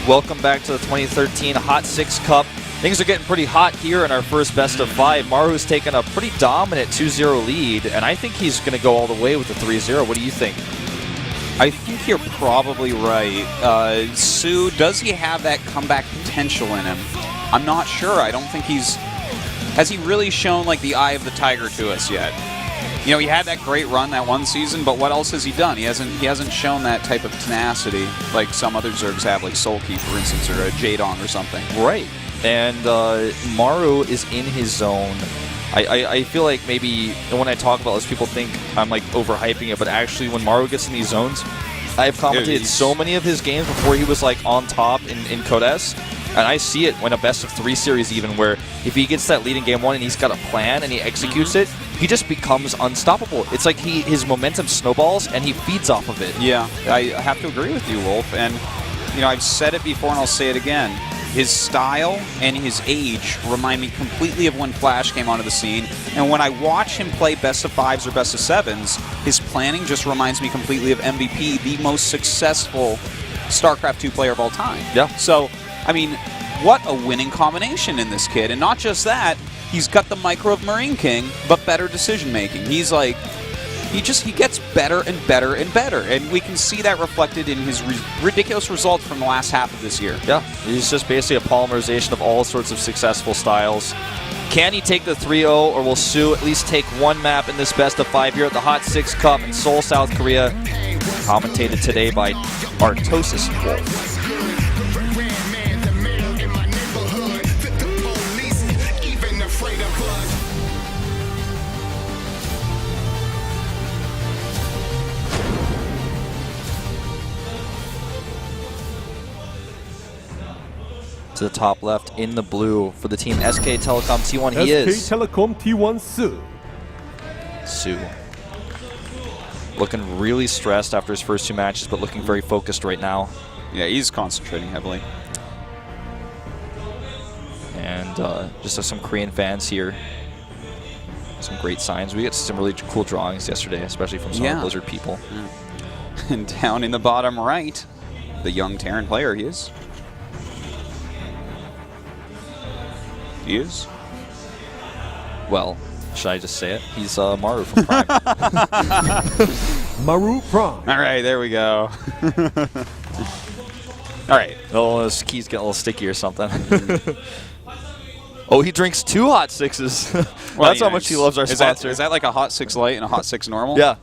Welcome back to the 2013 HOT6 Cup. Things are getting pretty hot here in our first best of 5. Maru's taken a pretty dominant 2-0 lead, and I think he's going to go all the way with the 3-0. What do you think? I think you're probably right. Sue, does he have that comeback potential in him? I'm not sure. I don't think has he really shown like the eye of the tiger to us yet? You know, he had that great run that one season, but what else has he done? He hasn't shown that type of tenacity like some other Zergs have, like Sulky, for instance, or a Jadong or something. Right. And Maru is in his zone. I feel like maybe when I talk about this, people think I'm like overhyping it, but actually when Maru gets in these zones, I've commentated so many of his games before he was like on top in Code S, and I see it when a best of 3 series even, where if he gets that lead in game 1 and he's got a plan and he executes it, he just becomes unstoppable. It's like his momentum snowballs and he feeds off of it. Yeah, I have to agree with you, Wolf. And you know, I've said it before and I'll say it again. His style and his age remind me completely of when Flash came onto the scene. And when I watch him play best of 5s or best of 7s, his planning just reminds me completely of MVP, the most successful StarCraft 2 player of all time. Yeah. So, I mean, what a winning combination in this kid. And not just that, he's got the micro of Marine King, but better decision making. He's like, he gets better and better and better, and we can see that reflected in his ridiculous results from the last half of this year. Yeah, he's just basically a polymerization of all sorts of successful styles. Can he take the 3-0, or will Sue at least take one map in this best of 5 here at the HOT6 Cup in Seoul, South Korea? Commentated today by HOT6 Wolf. To the top left in the blue for the team SK Telecom T1. He is SK Telecom T1 Sue. Sue. Looking really stressed after his first 2 matches, but looking very focused right now. Yeah, he's concentrating heavily. And just have some Korean fans here. Some great signs. We got some really cool drawings yesterday, especially from some of the Blizzard people. Yeah. And down in the bottom right, the young Terran player he is. He is? Well, should I just say it? He's Maru from Prime. Maru Prime. All right, there we go. All right. Oh, his key's getting a little sticky or something. Oh, he drinks 2 HOT6s. Well, that's how much he loves our sponsor. Is that like a HOT6 Light and a HOT6 Normal? Yeah.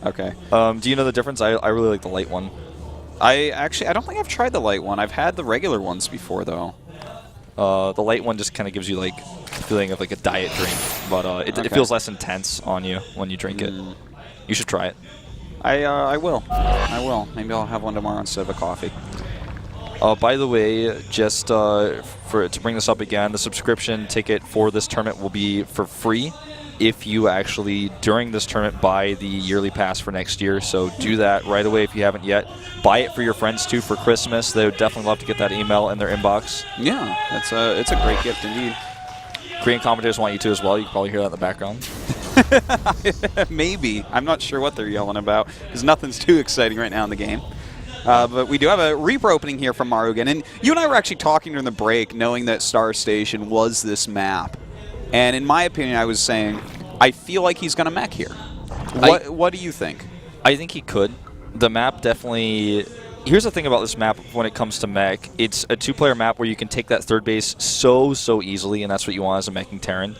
Okay. Do you know the difference? I really like the light one. I don't think I've tried the light one. I've had the regular ones before, though. The light one just kind of gives you like the feeling of like a diet drink, but it feels less intense on you when you drink it. You should try it. I will. I will. Maybe I'll have one tomorrow instead of a coffee. By the way, just to bring this up again, the subscription ticket for this tournament will be for free if you actually, during this tournament, buy the yearly pass for next year. So do that right away if you haven't yet. Buy it for your friends, too, for Christmas. They would definitely love to get that email in their inbox. Yeah, it's a great gift indeed. Korean commentators want you to as well. You can probably hear that in the background. Maybe. I'm not sure what they're yelling about, because nothing's too exciting right now in the game. But we do have a Reaper opening here from Maru again. And you and I were actually talking during the break, knowing that Star Station was this map. And in my opinion, I was saying, I feel like he's going to mech here. What do you think? I think he could. The map definitely... Here's the thing about this map when it comes to mech. It's a 2-player map where you can take that third base so easily, and that's what you want as a meching Terran.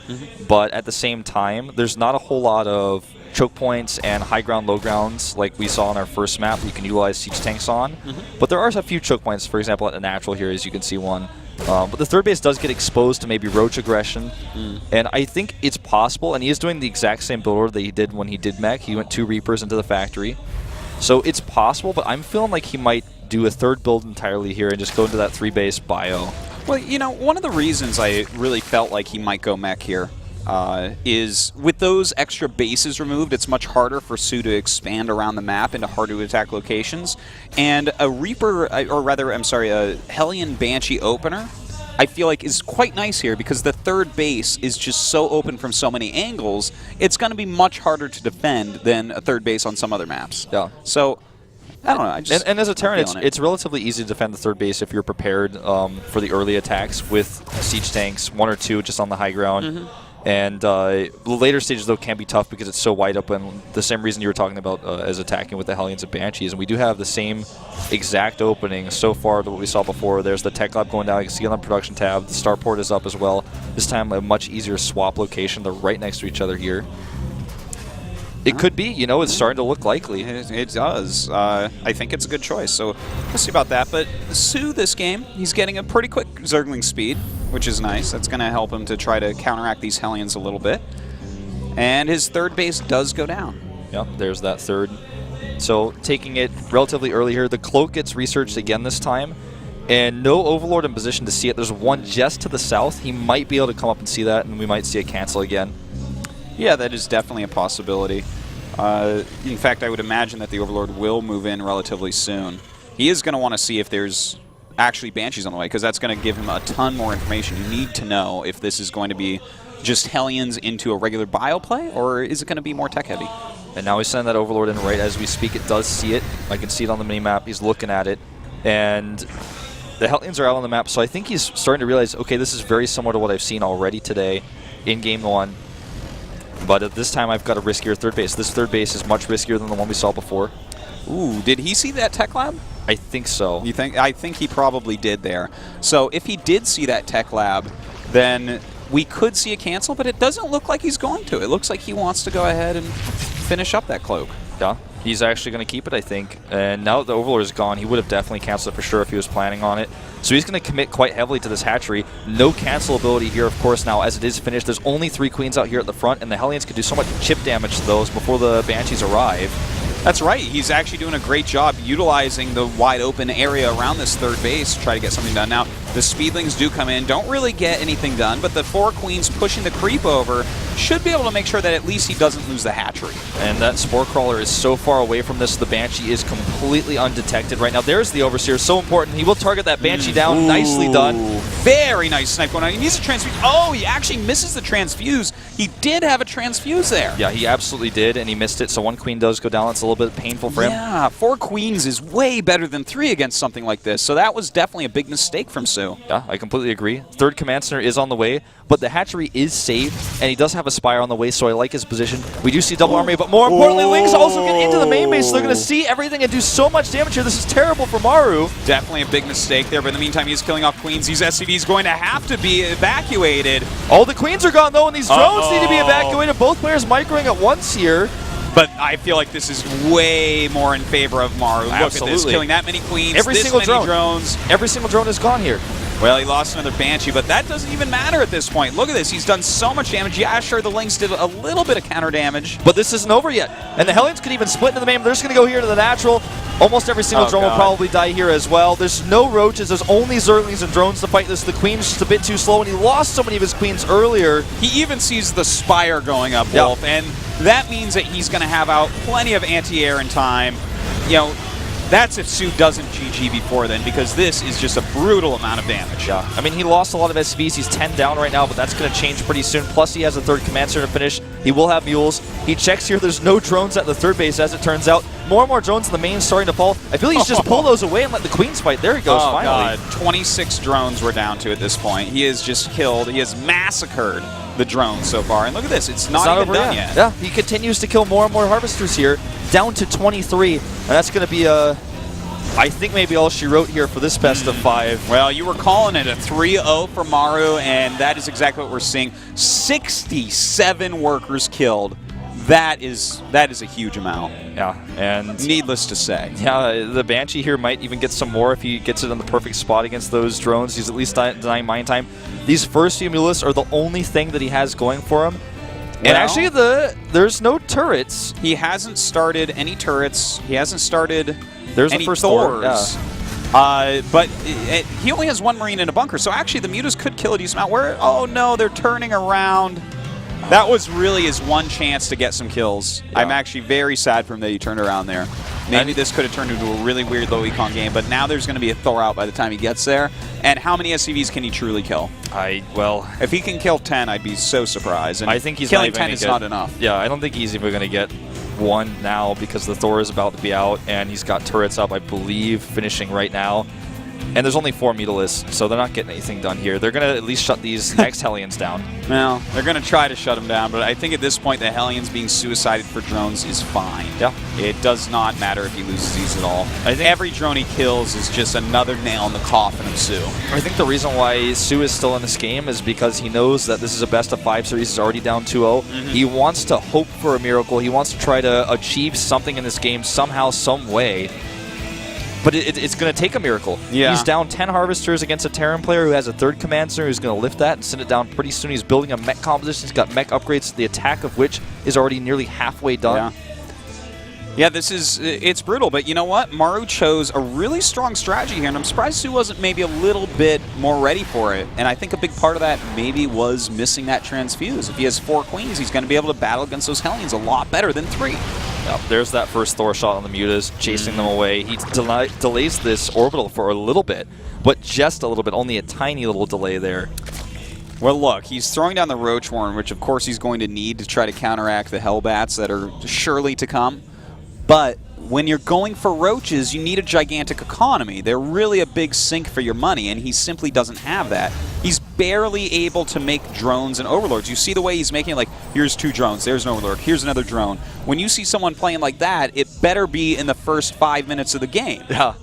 But at the same time, there's not a whole lot of choke points and high ground, low grounds like we saw on our first map you can utilize siege tanks on. But there are a few choke points, for example, at the natural here, as you can see one. But the third base does get exposed to maybe roach aggression, and I think it's possible, and he is doing the exact same build order that he did when he did mech. He went 2 Reapers into the factory. So it's possible, but I'm feeling like he might do a third build entirely here and just go into that 3-base bio. Well, you know, one of the reasons I really felt like he might go mech here is with those extra bases removed, it's much harder for Sue to expand around the map into hard-to-attack locations. And a Reaper, or rather, I'm sorry, a Hellion Banshee opener, I feel like is quite nice here because the third base is just so open from so many angles, it's going to be much harder to defend than a third base on some other maps. Yeah. So I don't know. I just, and as a Terran, feeling it's relatively easy to defend the third base if you're prepared for the early attacks with siege tanks, 1 or 2 just on the high ground. And the later stages, though, can be tough because it's so wide open. The same reason you were talking about as attacking with the Hellions and Banshees. And we do have the same exact opening so far to what we saw before. There's the Tech Lab going down. You can see it on the production tab. The Starport is up as well. This time, a much easier swap location. They're right next to each other here. It could be, you know, it's starting to look likely. It does. I think it's a good choice. So we'll see about that. But Su, this game, he's getting a pretty quick Zergling speed, which is nice. That's going to help him to try to counteract these Hellions a little bit. And his third base does go down. Yep, there's that third. So taking it relatively early here. The Cloak gets researched again this time. And no Overlord in position to see it. There's one just to the south. He might be able to come up and see that, and we might see it cancel again. Yeah, that is definitely a possibility. In fact, I would imagine that the Overlord will move in relatively soon. He is going to want to see if there's actually Banshees on the way, because that's going to give him a ton more information. You need to know if this is going to be just Hellions into a regular bio play, or is it going to be more tech-heavy? And now he's sending that Overlord in right as we speak. It does see it. I can see it on the mini-map. He's looking at it. And the Hellions are out on the map, so I think he's starting to realize, okay, this is very similar to what I've seen already today in Game 1. But at this time, I've got a riskier third base. This third base is much riskier than the one we saw before. Ooh, did he see that Tech Lab? I think so. You think? I think he probably did there. So if he did see that Tech Lab, then we could see a cancel, but it doesn't look like he's going to. It looks like he wants to go ahead and finish up that Cloak. Yeah, he's actually going to keep it, I think. And now that the Overlord is gone, he would have definitely canceled it for sure if he was planning on it. So he's going to commit quite heavily to this hatchery. No cancel ability here, of course, now as it is finished. There's only 3 Queens out here at the front, and the Hellions could do so much chip damage to those before the Banshees arrive. That's right. He's actually doing a great job utilizing the wide open area around this third base to try to get something done. Now, the Speedlings do come in, don't really get anything done, but the 4 Queens pushing the creep over should be able to make sure that at least he doesn't lose the hatchery. And that Spore Crawler is so far away from this, the Banshee is completely undetected right now. There's the Overseer, so important. He will target that Banshee down. Ooh. Nicely done. Very nice snipe going on. He needs a transfuse. Oh, he actually misses the transfuse. He did have a transfuse there. Yeah, he absolutely did, and he missed it, so 1 Queen does go down. It's a little bit painful for him. Yeah, 4 Queens is way better than 3 against something like this, so that was definitely a big mistake from Su. Yeah, I completely agree. Third Command Center is on the way, but the hatchery is safe, and he does have a Spire on the way, so I like his position. We do see double army, but more importantly, Lings also get into the main base, so they're going to see everything and do so much damage here. This is terrible for Maru. Definitely a big mistake there, but in the meantime, he's killing off Queens. These SCVs going to have to be evacuated. All the Queens are gone, though, and these drones need to be evacuated. Both players microing at once here. But I feel like this is way more in favor of Maru. Look at this, killing that many Queens, every single drones. Every single drone is gone here. Well, he lost another Banshee, but that doesn't even matter at this point. Look at this. He's done so much damage. Yeah, sure, the Lynx did a little bit of counter damage. But this isn't over yet. And the Hellions could even split into the main. They're just going to go here to the natural. Almost every single drone will probably die here as well. There's no roaches. There's only Zerglings and drones to fight this. The Queen's just a bit too slow, and he lost so many of his Queens earlier. He even sees the Spire going up, Wolf, and that means that he's going to have out plenty of anti-air in time. You know, that's if Su doesn't GG before then, because this is just a brutal amount of damage. Yeah, I mean, he lost a lot of SCVs. He's 10 down right now, but that's going to change pretty soon. Plus, he has a third Command Center to finish. He will have Mules. He checks here. There's no drones at the third base, as it turns out. More and more drones in the main starting to fall. I feel he's just pull those away and let the Queens fight. There he goes, finally. God. 26 drones we're down to at this point. He has just killed. He has massacred the drones so far. And look at this. It's not even done yet. Yeah, he continues to kill more and more Harvesters here. Down to 23. And that's going to be a... I think maybe all she wrote here for this best of 5. Well, you were calling it a 3-0 for Maru, and that is exactly what we're seeing. 67 workers killed. That is a huge amount. Yeah, and needless to say. Yeah, the Banshee here might even get some more if he gets it in the perfect spot against those drones. He's at least denying mine time. These first few Mulists are the only thing that he has going for him. And actually, there's no turrets. He hasn't started any turrets. He hasn't started... There's the first Thors. Yeah. But he only has 1 Marine in a bunker, so actually the Mutas could kill a decent amount. Oh no, they're turning around. That was really his one chance to get some kills. Yeah. I'm actually very sad for him that he turned around there. Maybe this could have turned into a really weird low econ game, but now there's going to be a Thor out by the time he gets there. And how many SCVs can he truly kill? If he can kill 10, I'd be so surprised. And I think he's killing 10 is not enough. Yeah, I don't think he's even going to get 1 now because the Thor is about to be out, and he's got turrets up, I believe, finishing right now. And there's only 4 Mutalisks, so they're not getting anything done here. They're going to at least shut these next Hellions down. Well, they're going to try to shut them down, but I think at this point the Hellions being suicided for drones is fine. Yeah. It does not matter if he loses these at all. I think every drone he kills is just another nail in the coffin of Su. I think the reason why Su is still in this game is because he knows that this is a best-of-5 series. He's already down 2-0. He wants to hope for a miracle. He wants to try to achieve something in this game somehow, some way. But it's going to take a miracle. Yeah. He's down 10 Harvesters against a Terran player who has a 3rd Command Center who's going to lift that and send it down pretty soon. He's building a mech composition. He's got mech upgrades, the attack of which is already nearly halfway done. Yeah, it's brutal, but you know what? Maru chose a really strong strategy here, and I'm surprised Su wasn't maybe a little bit more ready for it. And I think a big part of that maybe was missing that transfuse. If he has 4 queens, he's going to be able to battle against those Hellions a lot better than 3. Yep, there's that first Thor shot on the Mutas, chasing them away. He delays this orbital for a little bit, but just a little bit, only a tiny little delay there. Well, look, he's throwing down the Roach Horn, which of course he's going to need to try to counteract the Hellbats that are surely to come. But when you're going for roaches, you need a gigantic economy. They're really a big sink for your money, and he simply doesn't have that. He's barely able to make drones and overlords. You see the way he's making it, like, here's 2 drones, there's an overlord, here's another drone. When you see someone playing like that, it better be in the first 5 minutes of the game. Yeah.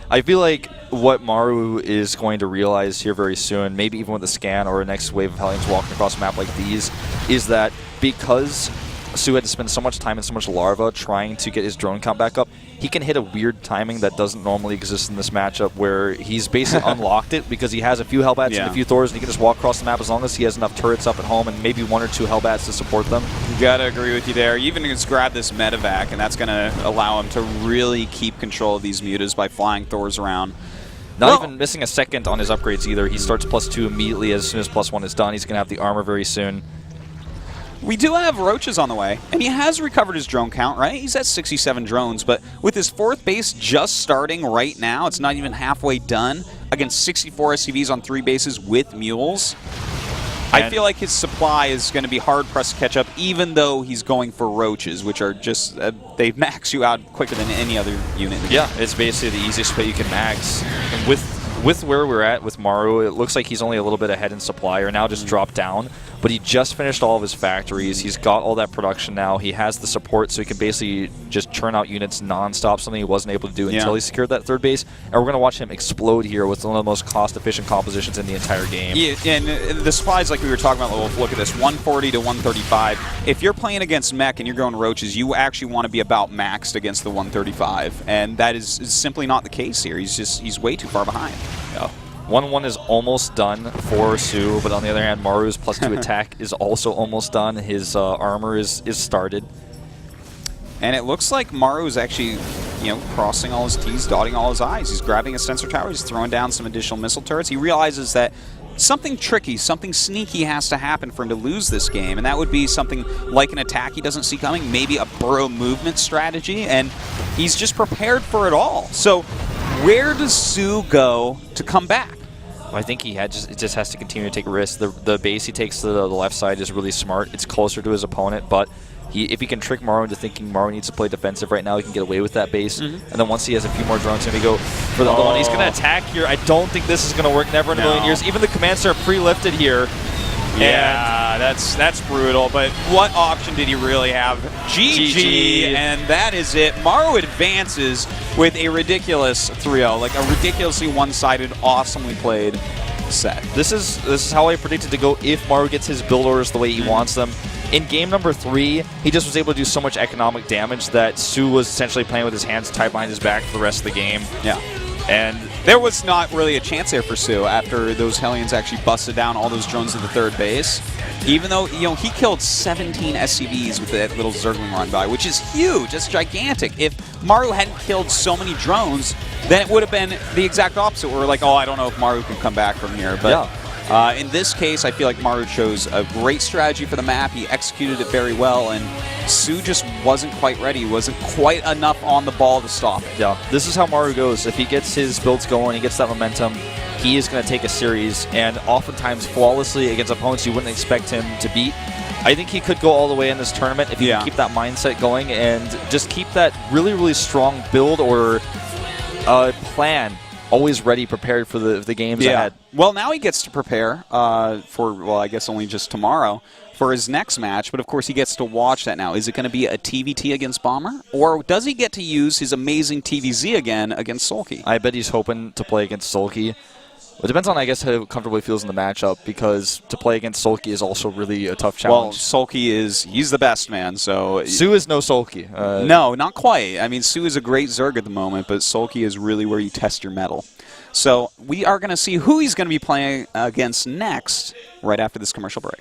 I feel like what Maru is going to realize here very soon, maybe even with a scan or a next wave of Hellions walking across a map like these, is that because Su had to spend so much time and so much larva trying to get his drone count back up, he can hit a weird timing that doesn't normally exist in this matchup where he's basically unlocked it because he has a few Hellbats and a few Thors, and he can just walk across the map as long as he has enough turrets up at home and maybe 1 or 2 Hellbats to support them. You gotta agree with you there. You even just grab this medevac, and that's gonna allow him to really keep control of these mutas by flying Thors around. Not even missing a second on his upgrades either. He starts +2 immediately as soon as +1 is done. He's going to have the armor very soon. We do have roaches on the way, and he has recovered his drone count, right? He's at 67 drones, but with his 4th base just starting right now, it's not even halfway done, against 64 SCVs on 3 bases with mules. I feel like his supply is going to be hard-pressed to catch up, even though he's going for roaches, which are just, they max you out quicker than any other unit. Yeah, it's basically the easiest way you can max. And with where we're at with Maru, it looks like he's only a little bit ahead in supply, or now just dropped down. But he just finished all of his factories. He's got all that production now. He has the support, so he can basically just churn out units nonstop, something he wasn't able to do until he secured that 3rd base. And we're going to watch him explode here with one of the most cost-efficient compositions in the entire game. Yeah, and the supplies, like we were talking about, look at this, 140 to 135. If you're playing against mech and you're going roaches, you actually want to be about maxed against the 135. And that is simply not the case here. He's way too far behind. Yeah. 1-1 is almost done for Su, but on the other hand, Maru's +2 attack is also almost done. His armor is started. And it looks like Maru is actually, crossing all his T's, dotting all his I's. He's grabbing a sensor tower, he's throwing down some additional missile turrets. He realizes that something tricky, something sneaky has to happen for him to lose this game, and that would be something like an attack he doesn't see coming, maybe a burrow movement strategy, and he's just prepared for it all. So where does Su go to come back? I think he just has to continue to take risks. The base he takes to the left side is really smart. It's closer to his opponent, but if he can trick Maru into thinking Maru needs to play defensive right now, he can get away with that base. And then once he has a few more drones, he's going to go for the other one. He's going to attack here. I don't think this is going to work. Never in a million years. Even the commands are pre-lifted here. Yeah, that's brutal. But what option did he really have? GG, and that is it. Maru advances with a ridiculous 3-0, like a ridiculously one-sided, awesomely played set. This is how I predicted to go if Maru gets his build orders the way he wants them. In game number 3, he just was able to do so much economic damage that Su was essentially playing with his hands tied behind his back for the rest of the game. Yeah. And there was not really a chance there for Su after those Hellions actually busted down all those drones at the 3rd base. Even though, he killed 17 SCVs with that little Zergling run by, which is huge. It's gigantic. If Maru hadn't killed so many drones, then it would have been the exact opposite. Where we're like, I don't know if Maru can come back from here. But in this case, I feel like Maru chose a great strategy for the map. He executed it very well, and Su just wasn't quite ready. He wasn't quite enough on the ball to stop it. Yeah, this is how Maru goes. If he gets his builds going, he gets that momentum, he is going to take a series, and oftentimes flawlessly against opponents you wouldn't expect him to beat. I think he could go all the way in this tournament if he can keep that mindset going and just keep that really, really strong build or plan always ready, prepared for the games ahead. Well, now he gets to prepare for, well, I guess only just tomorrow for his next match, but of course he gets to watch that now. Is it going to be a TVT against Bomber, or does he get to use his amazing TVZ again against Sulky? I bet he's hoping to play against Sulky. It depends on, I guess, how comfortable he feels in the matchup, because to play against Sulky is also really a tough challenge. Well, Sulky he's the best, man, so... Su is no Sulky. No, not quite. I mean, Su is a great Zerg at the moment, but Sulky is really where you test your mettle. So we are going to see who he's going to be playing against next right after this commercial break.